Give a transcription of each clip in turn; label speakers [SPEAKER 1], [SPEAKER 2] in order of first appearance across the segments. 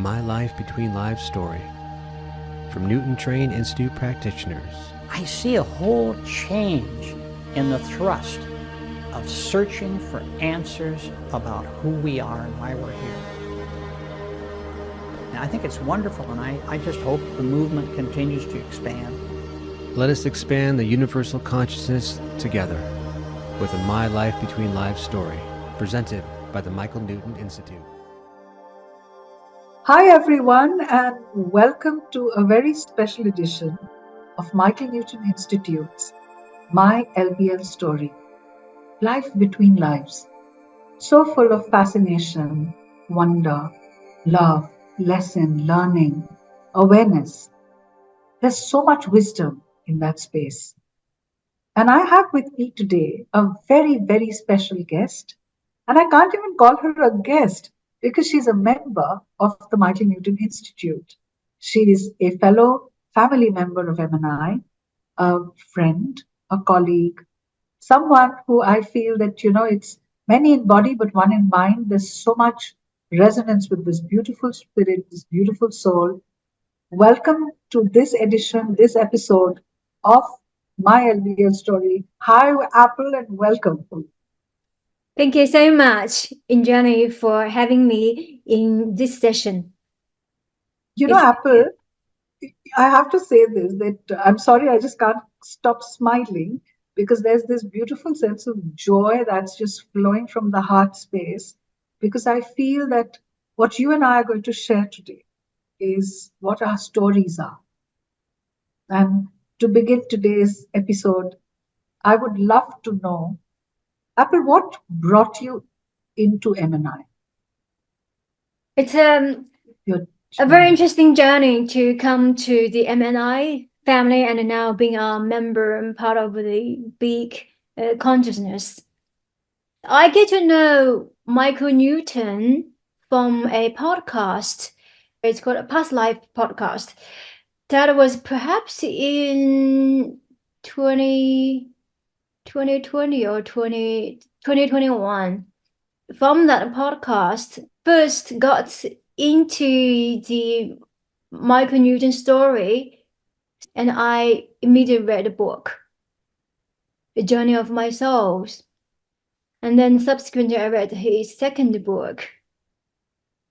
[SPEAKER 1] My Life Between Lives story from Newton-trained Institute practitioners.
[SPEAKER 2] I see a whole change in the thrust of searching for answers about who we are and why we're here. And I think it's wonderful, and I just hope the movement continues to expand.
[SPEAKER 1] Let us expand the universal consciousness together with a My Life Between Lives story presented by the Michael Newton Institute.
[SPEAKER 3] Hi everyone, and welcome to a very special edition of Michael Newton Institute's My LBL Story, Life Between Lives. So full of fascination, wonder, love, lesson, learning, awareness. There's so much wisdom in that space. And I have with me today a very, very special guest. And I can't even call her a guest because she's a member of the Michael Newton Institute. She is a fellow family member of MNI, a friend, a colleague, someone who I feel that, it's many in body, but one in mind. There's so much resonance with this beautiful spirit, this beautiful soul. Welcome to this edition, this episode of My LBL Story. Hi, Apple, and welcome.
[SPEAKER 4] Thank you so much, Indrani, for having me in this session.
[SPEAKER 3] Apple, I have to say this, that I'm sorry, I just can't stop smiling because there's this beautiful sense of joy that's just flowing from the heart space, because I feel that what you and I are going to share today is what our stories are. And to begin today's episode, I would love to know, Apple, what brought you into MNI?
[SPEAKER 4] It's a very interesting journey to come to the MNI family and now being a member and part of the big consciousness. I get to know Michael Newton from a podcast. It's called a Past Life podcast. That was perhaps in 2020 or 2021. From that podcast, first got into the Michael Newton story, and I immediately read the book, The Journey of My Souls. And then subsequently I read his second book,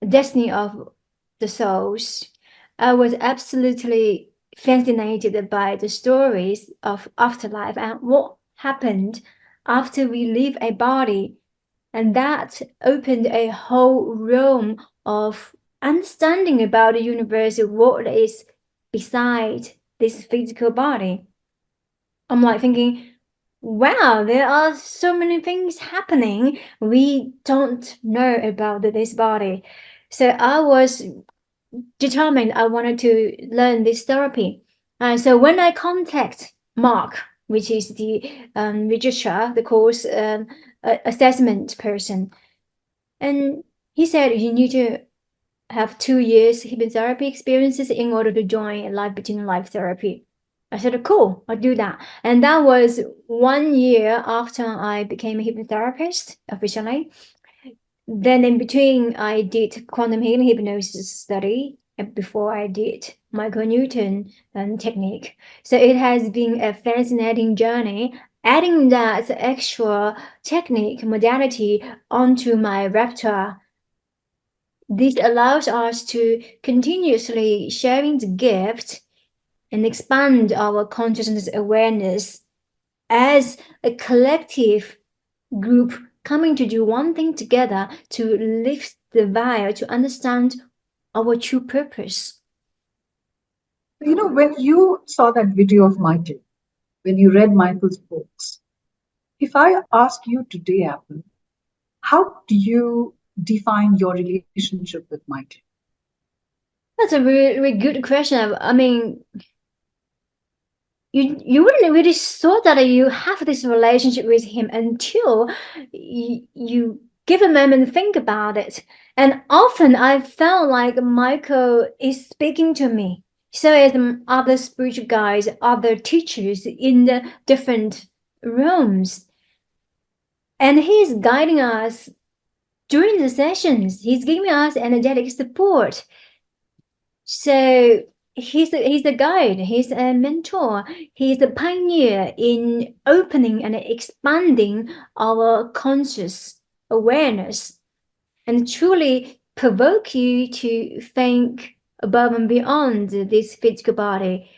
[SPEAKER 4] Destiny of the Souls. I was absolutely fascinated by the stories of afterlife and what happened after we leave a body. And that opened a whole realm of understanding about the universe, what is beside this physical body. I'm like thinking, wow, there are so many things happening we don't know about this body. So I was determined I wanted to learn this therapy. So when I contact Mark, which is the registrar, the course assessment person, and he said you need to have 2 years hypnotherapy experiences in order to join Life Between Life therapy. I said, cool, I'll do that. And that was 1 year after I became a hypnotherapist officially. Then in between, I did quantum healing hypnosis study before I did Michael Newton technique. So it has been a fascinating journey, adding that extra technique modality onto my repertoire. This allows us to continuously sharing the gift and expand our consciousness awareness as a collective group coming to do one thing together to lift the veil, to understand our true purpose.
[SPEAKER 3] When you saw that video of Michael, when you read Michael's books, if I ask you today, Apple, how do you define your relationship with Michael?
[SPEAKER 4] That's a really, really good question. I mean, you wouldn't really thought that you have this relationship with him until you give a moment to think about it. And often I felt like Michael is speaking to me. So as other spiritual guides, other teachers in the different rooms. And he's guiding us during the sessions. He's giving us energetic support. So he's a guide, he's a mentor, he's a pioneer in opening and expanding our conscious awareness, and truly provoke you to think above and beyond this physical body,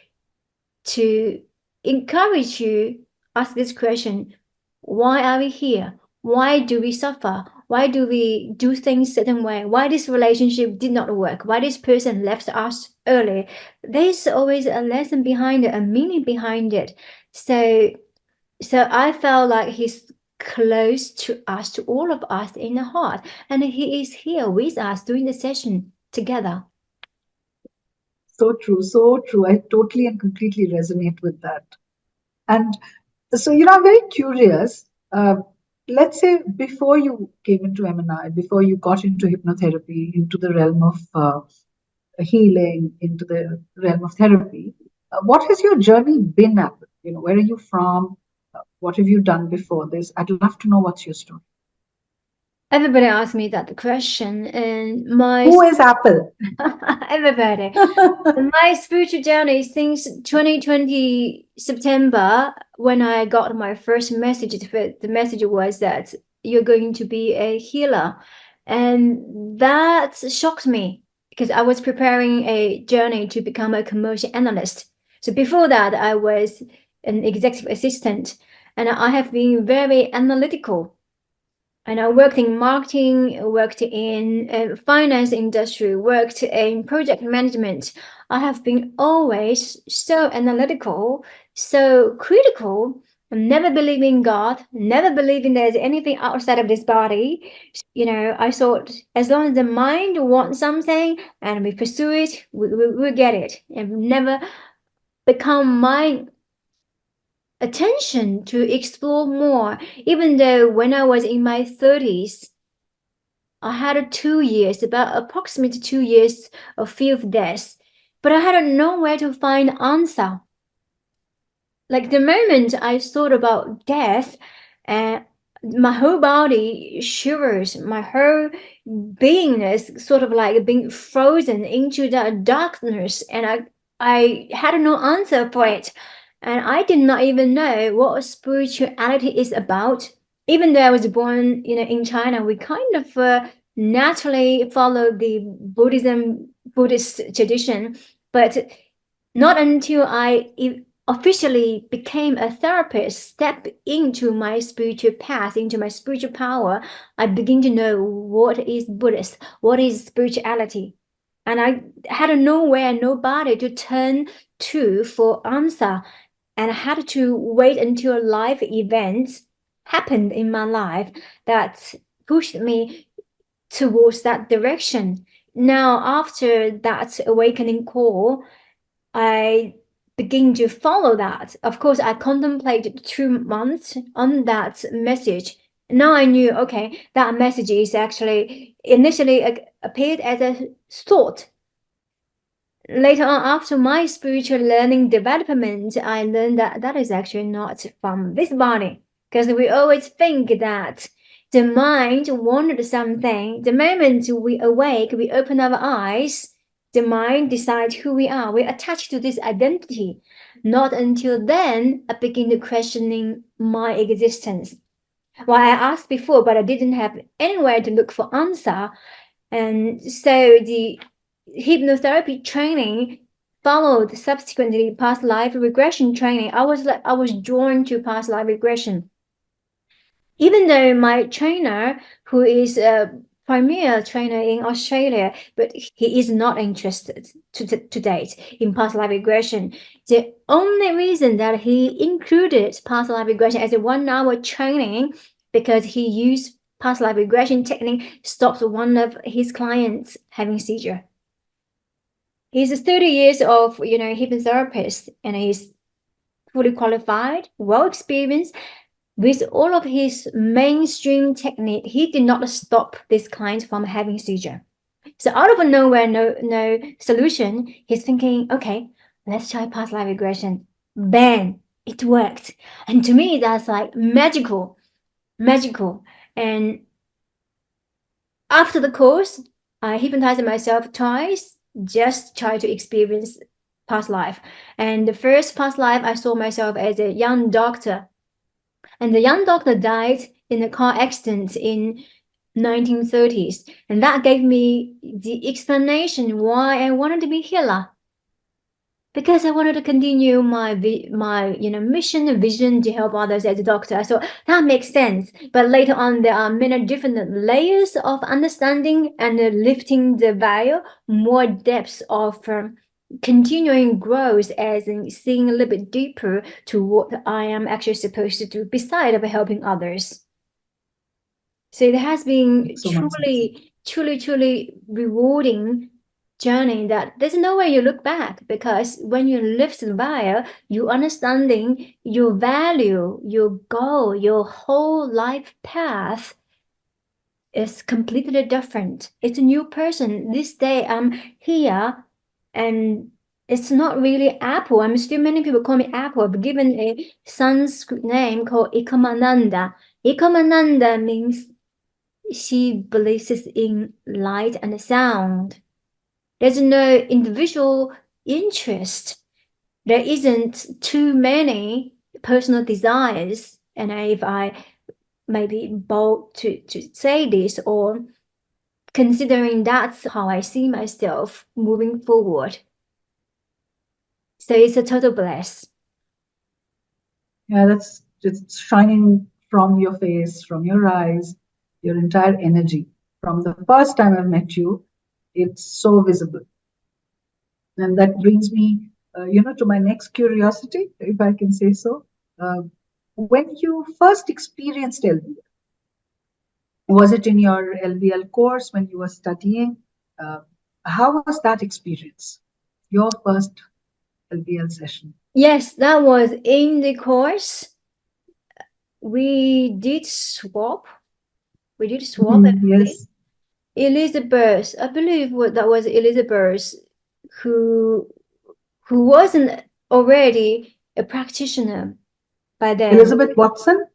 [SPEAKER 4] to encourage you ask this question: why are we here? Why do we suffer? Why do we do things certain way? Why this relationship did not work? Why this person left us early? There's always a lesson behind it, a meaning behind it. So I felt like he's close to us, to all of us in the heart, and he is here with us doing the session together.
[SPEAKER 3] So true, so true. I totally and completely resonate with that. And so, I'm very curious. Let's say before you came into MNI, before you got into hypnotherapy, into the realm of healing, into the realm of therapy, what has your journey been at? Where are you from? What have you done before this? I'd love to know what's your story.
[SPEAKER 4] Everybody asks me that question, and
[SPEAKER 3] Who is Apple?
[SPEAKER 4] everybody. My spiritual journey since 2020 September, when I got my first message, the message was that you're going to be a healer, and that shocked me because I was preparing a journey to become a commercial analyst. So before that, I was an executive assistant, and I have been very analytical. And I worked in marketing, worked in finance industry, worked in project management. I have been always so analytical, so critical, never believing God, never believing there's anything outside of this body. I thought as long as the mind wants something and we pursue it, we'll get it. And never become my attention to explore more, even though when I was in my 30s, I had 2 years, about approximately 2 years of fear of death, but I had nowhere to find answer. Like the moment I thought about death, my whole body shivers, my whole beingness sort of like being frozen into that darkness, and I had no answer for it. And I did not even know what spirituality is about. Even though I was born, in China, we kind of naturally follow the Buddhist tradition, but not until I officially became a therapist, step into my spiritual path, into my spiritual power, I begin to know what is Buddhist, what is spirituality. And I had nowhere, nobody to turn to for answer. And I had to wait until life events happened in my life that pushed me towards that direction. Now, after that awakening call, I begin to follow that. Of course, I contemplated 2 months on that message. Now I knew, okay, that message is actually initially appeared as a thought. Later on, after my spiritual learning development, I learned that that is actually not from this body. Because we always think that the mind wanted something. The moment we awake, we open our eyes, the mind decides who we are. We attach to this identity. Not until then, I begin to questioning my existence. Well, I asked before, but I didn't have anywhere to look for answer. And so the hypnotherapy training followed subsequently past life regression training. I was drawn to past life regression. Even though my trainer, who is a premier trainer in Australia, but he is not interested to date in past life regression. The only reason that he included past life regression as a 1-hour training because he used past life regression technique stopped one of his clients having seizure. He's 30 years of hypnotherapist, and he's fully qualified, well experienced. With all of his mainstream technique, he did not stop this client from having seizure. So out of nowhere, no solution, he's thinking, okay, let's try past life regression. Bang, it worked. And to me, that's like magical. And after the course, I hypnotized myself twice. just try to experience past life. And the first past life, I saw myself as a young doctor. And the young doctor died in a car accident in 1930s. And that gave me the explanation why I wanted to be healer. Because I wanted to continue my mission and vision to help others as a doctor. So that makes sense. But later on, there are many different layers of understanding and lifting the veil, more depths of continuing growth as in seeing a little bit deeper to what I am actually supposed to do beside of helping others. So it has been truly rewarding journey that there's no way you look back, because when you lift the veil, you understanding your value, your goal, your whole life path is completely different. It's a new person. This day I'm here, and it's not really Apple. I'm still, many people call me Apple, but given a Sanskrit name called Ekomananda. Ekomananda means she believes in light and sound. There's no individual interest. There isn't too many personal desires. And if I may be bold to say this, or considering that's how I see myself moving forward. So it's a total bless.
[SPEAKER 3] Yeah, that's just shining from your face, from your eyes, your entire energy. From the first time I've met you, it's so visible. And that brings me, to my next curiosity, if I can say so. When you first experienced LBL, was it in your LBL course when you were studying? How was that experience? Your first LBL session?
[SPEAKER 4] Yes, that was in the course. We did swap.
[SPEAKER 3] Yes.
[SPEAKER 4] Elizabeth, I believe that was Elizabeth, who wasn't already a practitioner by then.
[SPEAKER 3] Elizabeth Watson?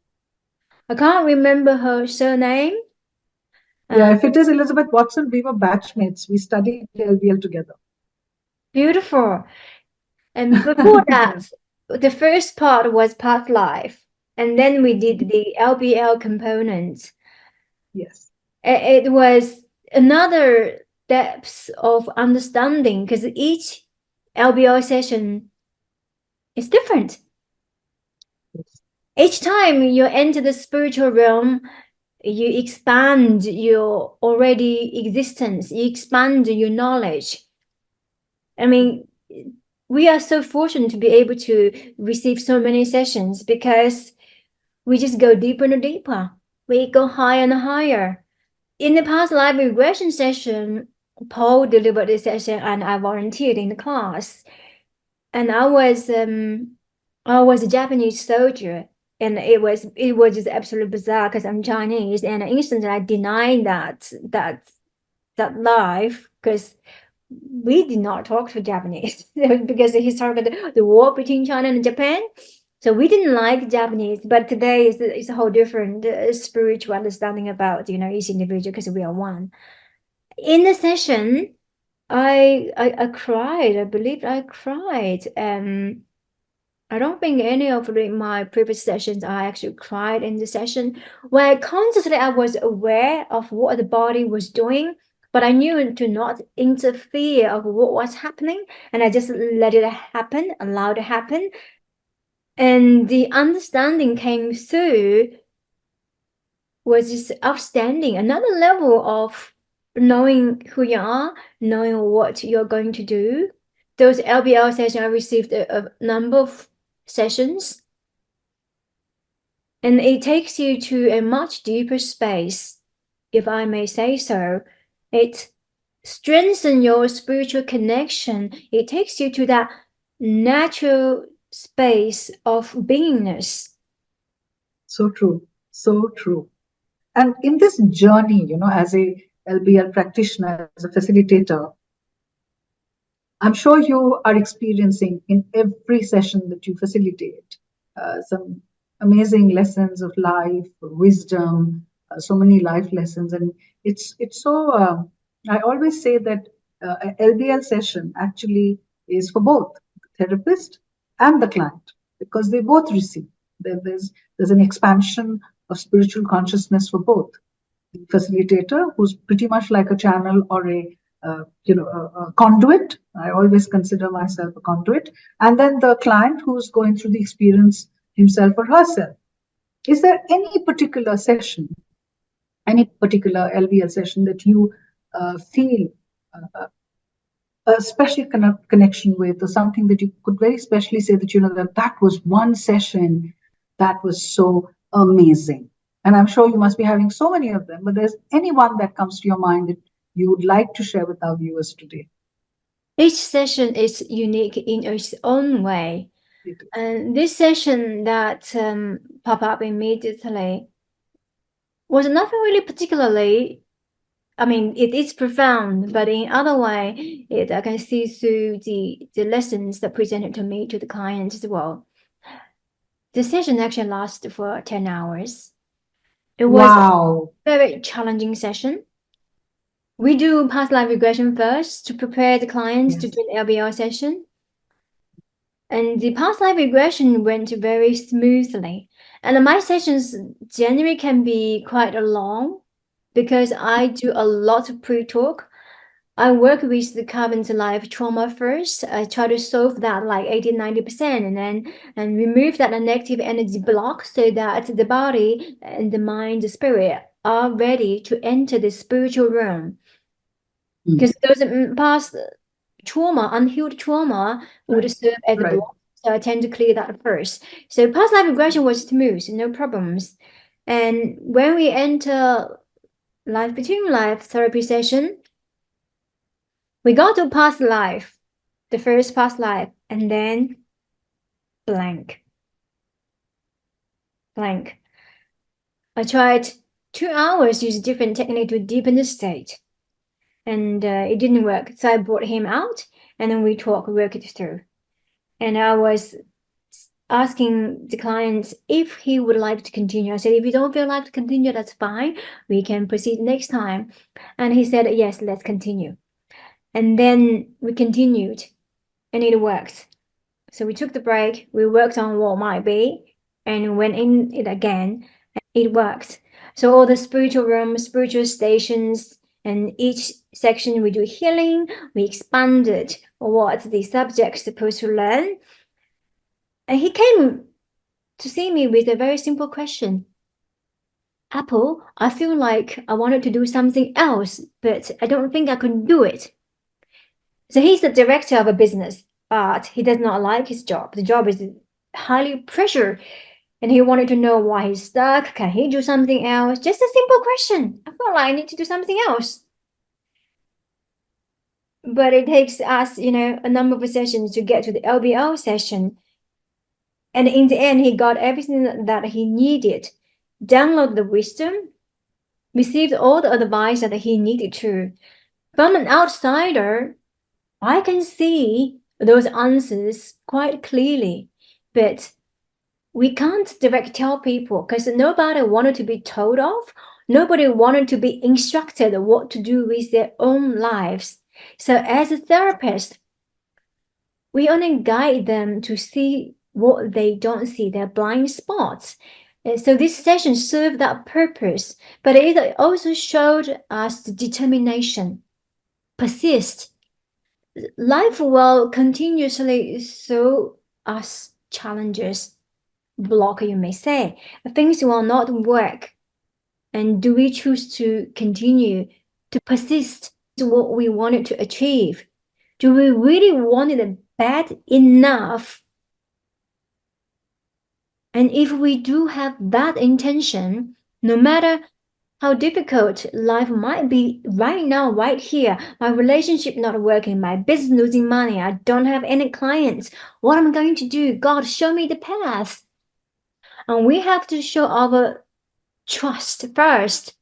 [SPEAKER 4] I can't remember her surname.
[SPEAKER 3] Yeah, if it is Elizabeth Watson, we were batchmates. We studied LBL together.
[SPEAKER 4] Beautiful. And before that, the first part was past life. And then we did the LBL component.
[SPEAKER 3] Yes.
[SPEAKER 4] It was another depth of understanding, because each LBL session is different.
[SPEAKER 3] Yes.
[SPEAKER 4] Each time you enter the spiritual realm, you expand your already existence, you expand your knowledge. I mean, we are so fortunate to be able to receive so many sessions, because we just go deeper and deeper. We go higher and higher. In the past life regression session, Paul delivered the session and I volunteered in the class. And I was a Japanese soldier, and it was just absolutely bizarre because I'm Chinese, and instantly I denied that life, because we did not talk to Japanese because he started the war between China and Japan. So we didn't like Japanese, but today is a whole different spiritual understanding about each individual, because we are one. In the session, I cried. I believe I cried. I don't think any of my previous sessions I actually cried in the session, where consciously I was aware of what the body was doing, but I knew to not interfere of what was happening, and I just let it happen, allowed it happen. And the understanding came through was just outstanding. Another level of knowing who you are, knowing what you're going to do. Those LBL sessions, I received a number of sessions, and it takes you to a much deeper space, if I may say so. It strengthens your spiritual connection. It takes you to that natural space of beingness.
[SPEAKER 3] So true. So true. And in this journey, as a LBL practitioner, as a facilitator, I'm sure you are experiencing in every session that you facilitate some amazing lessons of life, wisdom, so many life lessons. And it's so, I always say that An LBL session actually is for both the therapist and the client, because they both receive. There's an expansion of spiritual consciousness for both. The facilitator, who's pretty much like a channel or a conduit. I always consider myself a conduit. And then the client, who's going through the experience himself or herself. Is there any particular session, any particular LBL session that you feel a special connection with, or something that you could very specially say that, that was one session that was so amazing? And I'm sure you must be having so many of them, but there's any one that comes to your mind that you would like to share with our viewers today?
[SPEAKER 4] Each session is unique in its own way. And this session that popped up immediately was nothing really particularly, I mean, it is profound, but in other way, I can see through the lessons that presented to me, to the client as well. The session actually lasted for 10 hours. It was a very challenging session. We do past life regression first to prepare the clients to do an LBL session. And the past life regression went very smoothly. And my sessions generally can be quite long because I do a lot of pre-talk. I work with the current life trauma first. I try to solve that like 80-90% and remove that negative energy block so that the body and the mind, the spirit are ready to enter the spiritual realm. Because those past trauma, unhealed trauma, would serve as a block. So I tend to clear that first. So past life regression was smooth, no problems. And when we enter life between life therapy session, we got to past life, the first past life, and then blank. I tried 2 hours, use different technique to deepen the state. And it didn't work. So I brought him out and then we work it through. And I was asking the clients if he would like to continue. I said, if you don't feel like to continue, that's fine. We can proceed next time. And he said, yes, let's continue. And then we continued and it worked. So we took the break, we worked on what might be, and went in it again, and it worked. So all the spiritual rooms, spiritual stations, and each section we do healing, we expanded what the subject's supposed to learn. And he came to see me with a very simple question. Apple, I feel like I wanted to do something else, but I don't think I could do it. So he's the director of a business, but he does not like his job. The job is highly pressure, and he wanted to know why he's stuck. Can he do something else? Just a simple question. I felt like I need to do something else. But it takes us, a number of sessions to get to the LBL session. And in the end, he got everything that he needed, downloaded the wisdom, received all the advice that he needed to. From an outsider, I can see those answers quite clearly, but we can't directly tell people because nobody wanted to be told off. Nobody wanted to be instructed what to do with their own lives. So as a therapist, we only guide them to see what they don't see, their blind spots. And so this session served that purpose, but it also showed us the determination, persist. Life will continuously throw us challenges, block, you may say. Things will not work. And do we choose to continue to persist to what we wanted to achieve? Do we really want it bad enough? And if we do have that intention, no matter how difficult life might be right now, right here, my relationship not working, my business losing money, I don't have any clients, what am I going to do? God, show me the path. And we have to show our trust first.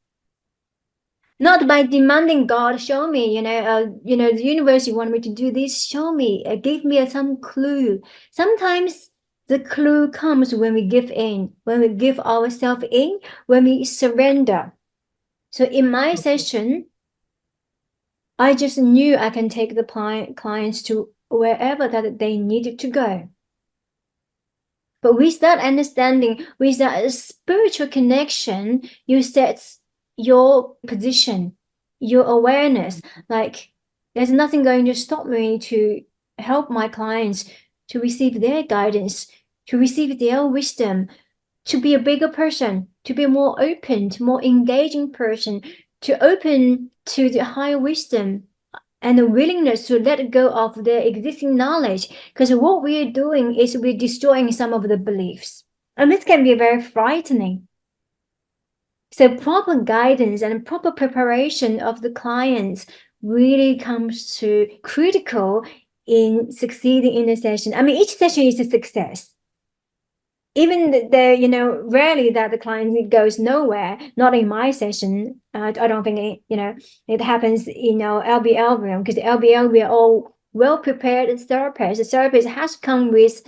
[SPEAKER 4] Not by demanding God, show me, the universe, you want me to do this, show me, give me some clue. Sometimes the clue comes when we give in, when we give ourselves in, when we surrender. So in my session, I just knew I can take the clients to wherever that they needed to go. But with that understanding, with that spiritual connection, you set your position, your awareness. Like, there's nothing going to stop me to help my clients to receive their guidance, to receive their wisdom, to be a bigger person, to be a more open, more engaging person, to open to the higher wisdom, and the willingness to let go of their existing knowledge. Because what we're doing is we're destroying some of the beliefs. And this can be very frightening. So proper guidance and proper preparation of the clients really comes to critical in succeeding in the session. I mean, each session is a success. Even rarely that the client goes nowhere, not in my session. I don't think it happens in our LBL room, because LBL, we are all well-prepared therapists. The therapist has come with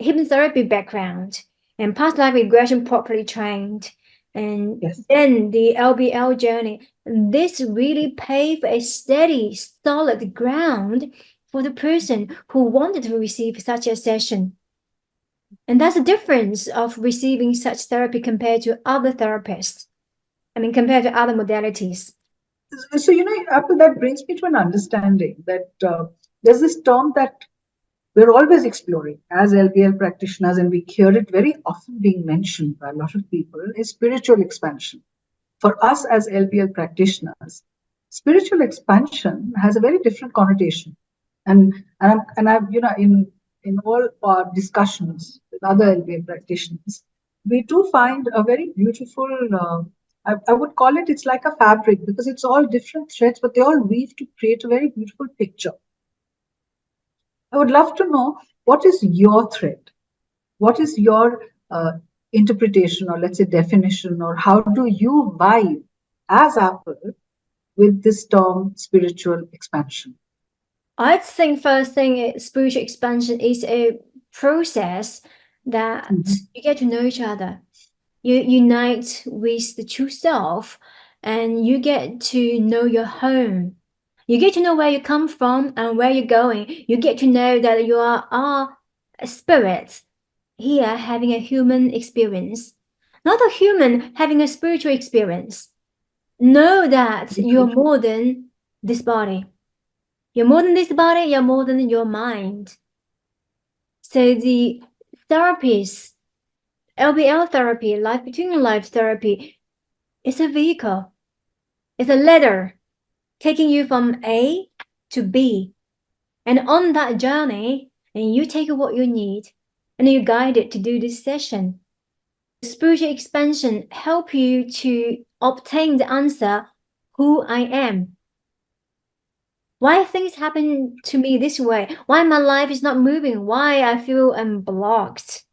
[SPEAKER 4] hypnotherapy background and past life regression properly trained. And
[SPEAKER 3] Yes.
[SPEAKER 4] then the LBL journey, this really paved a steady, solid ground for the person who wanted to receive such a session. And that's the difference of receiving such therapy compared to other therapists. I mean, compared to other modalities.
[SPEAKER 3] So, that brings me to an understanding that there's this term that we're always exploring as LBL practitioners, and we hear it very often being mentioned by a lot of people, is spiritual expansion. For us as LBL practitioners, spiritual expansion has a very different connotation. And I've, in all our discussions with other LBL practitioners, we do find a very beautiful, I would call it, it's like a fabric, because it's all different threads, but they all weave to create a very beautiful picture. I would love to know, what is your thread? What is your interpretation, or let's say definition, or how do you vibe as Apple with this term spiritual expansion?
[SPEAKER 4] I think first thing, spiritual expansion is a process that you get to know each other. You unite with the true self, and you get to know your home. You get to know where you come from and where you're going. You get to know that you are a spirit here having a human experience, not a human having a spiritual experience. Know that you're more than this body. You're more than this body, you're more than your mind. So the therapies, LBL therapy, life between life therapy, is a vehicle. It's a ladder taking you from A to B. And on that journey, and you take what you need, and you guide it to do this session. Spiritual expansion help you to obtain the answer, who I am. Why things happen to me this way? Why my life is not moving? Why I feel I'm blocked?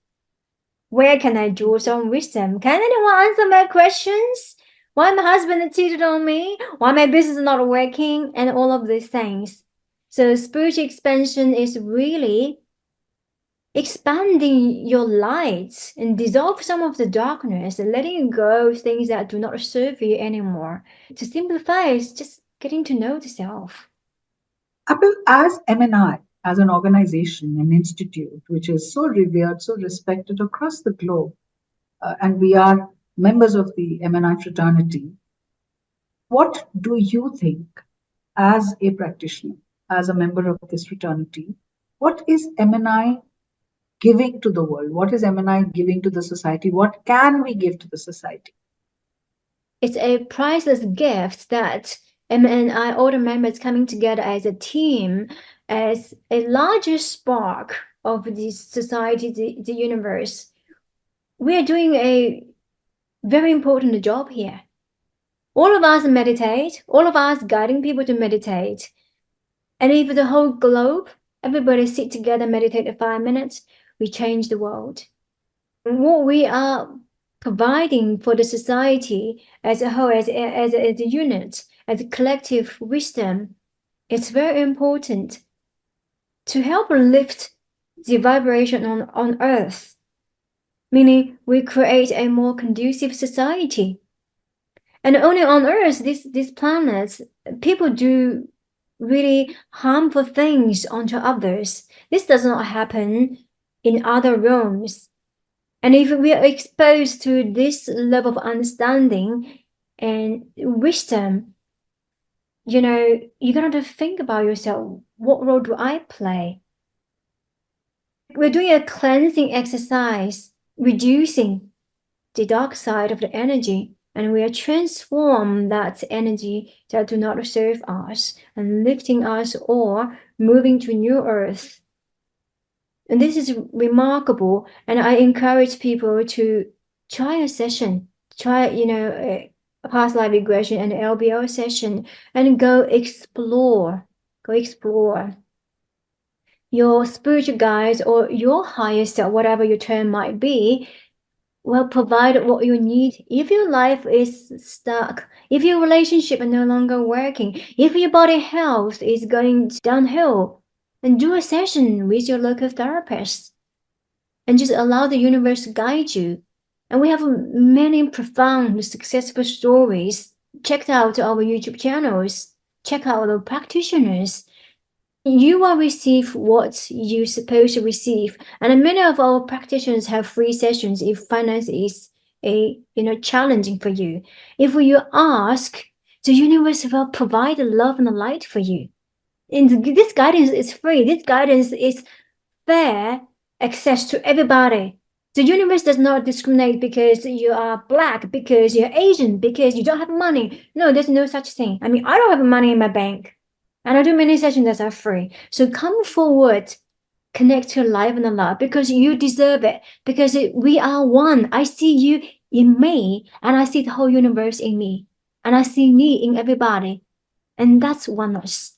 [SPEAKER 4] Where can I draw some wisdom? Can anyone answer my questions? Why my husband cheated on me? Why my business is not working? And all of these things. So spiritual expansion is really expanding your light and dissolve some of the darkness and letting go of things that do not serve you anymore. To simplify, is just getting to know the self.
[SPEAKER 3] Apple, as MNI, as an organization, an institute, which is so revered, so respected across the globe, and we are members of the MNI fraternity, what do you think, as a practitioner, as a member of this fraternity, what is MNI giving to the world? What is MNI giving to the society? What can we give to the society?
[SPEAKER 4] It's a priceless gift that MNI, all the members coming together as a team, as a larger spark of the society, the universe. We are doing a very important job here. All of us meditate, all of us guiding people to meditate. And if the whole globe, everybody sit together, meditate for 5 minutes, we change the world. What we are providing for the society as a whole, as a unit, as a collective wisdom, it's very important to help lift the vibration on Earth, meaning we create a more conducive society. And only on Earth, this planet, people do really harmful things onto others. This does not happen in other realms. And if we are exposed to this level of understanding and wisdom, you know, you're going to think about yourself, what role do I play? We're doing a cleansing exercise, reducing the dark side of the energy, and we are transform that energy that do not serve us and lifting us or moving to new earth. And this is remarkable, and I encourage people to try a session, try, you know, a past life regression and LBL session, and go explore. Your spiritual guides or your higher self, whatever your term might be, will provide what you need. If your life is stuck, if your relationship is no longer working, if your body health is going downhill, then do a session with your local therapist and just allow the universe to guide you. And we have many profound, successful stories. Check out our YouTube channels. Check out our practitioners. You will receive what you're supposed to receive. And many of our practitioners have free sessions if finance is challenging for you. If you ask, the universe will provide the love and the light for you. And this guidance is free. This guidance is fair access to everybody. The universe does not discriminate because you are black, because you're Asian, because you don't have money. No, there's no such thing. I mean, I don't have money in my bank. And I do many sessions that are free. So come forward, connect to life and the love because you deserve it. Because we are one. I see you in me, and I see the whole universe in me. And I see me in everybody. And that's oneness.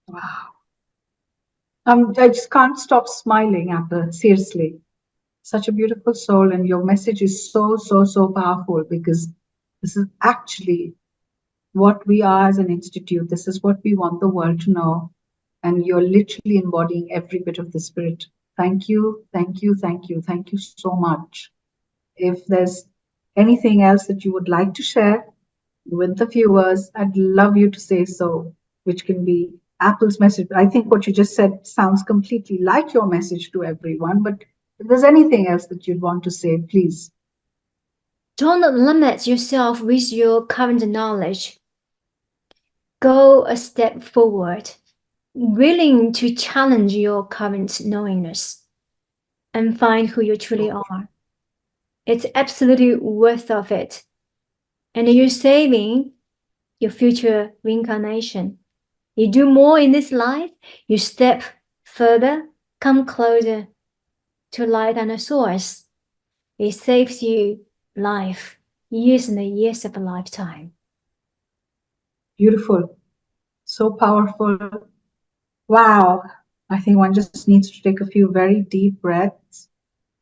[SPEAKER 3] Wow. I just can't stop smiling, Apple. Seriously. Such a beautiful soul, and your message is so, so, so powerful because this is actually what we are as an institute. This is what we want the world to know. And you're literally embodying every bit of the spirit. Thank you, thank you, thank you, thank you so much. If there's anything else that you would like to share with the viewers, I'd love you to say so, which can be Apple's message. I think what you just said sounds completely like your message to everyone, but if there's anything else that you'd want to say, please.
[SPEAKER 4] Don't limit yourself with your current knowledge. Go a step forward, willing to challenge your current knowingness and find who you truly are. It's absolutely worth of it. And you're saving your future reincarnation. You do more in this life, you step further, come closer to light and the source. It saves you life, years and years of a lifetime.
[SPEAKER 3] Beautiful. So powerful. Wow. I think one just needs to take a few very deep breaths.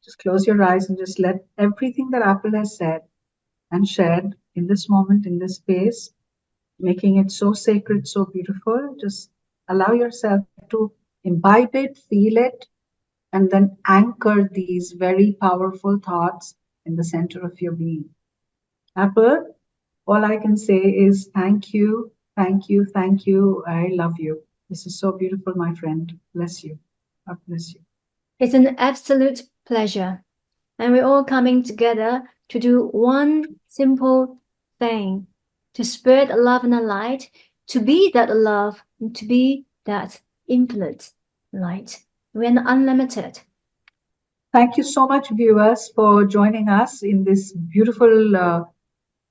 [SPEAKER 3] Just close your eyes and just let everything that Apple has said and shared in this moment, in this space, making it so sacred, so beautiful. Just allow yourself to imbibe it, feel it, and then anchor these very powerful thoughts in the center of your being. Apple, all I can say is thank you, thank you, thank you. I love you. This is so beautiful, my friend. Bless you. God bless you.
[SPEAKER 4] It's an absolute pleasure. And we're all coming together to do one simple thing, to spread love and light, to be that love, and to be that infinite light. We're unlimited.
[SPEAKER 3] Thank you so much, viewers, for joining us in this beautiful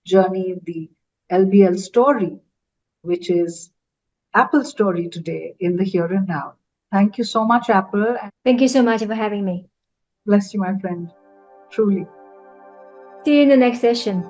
[SPEAKER 3] journey, the LBL story, which is Apple's story today in the here and now. Thank you so much, Apple.
[SPEAKER 4] Thank you so much for having me.
[SPEAKER 3] Bless you, my friend. Truly.
[SPEAKER 4] See you in the next session.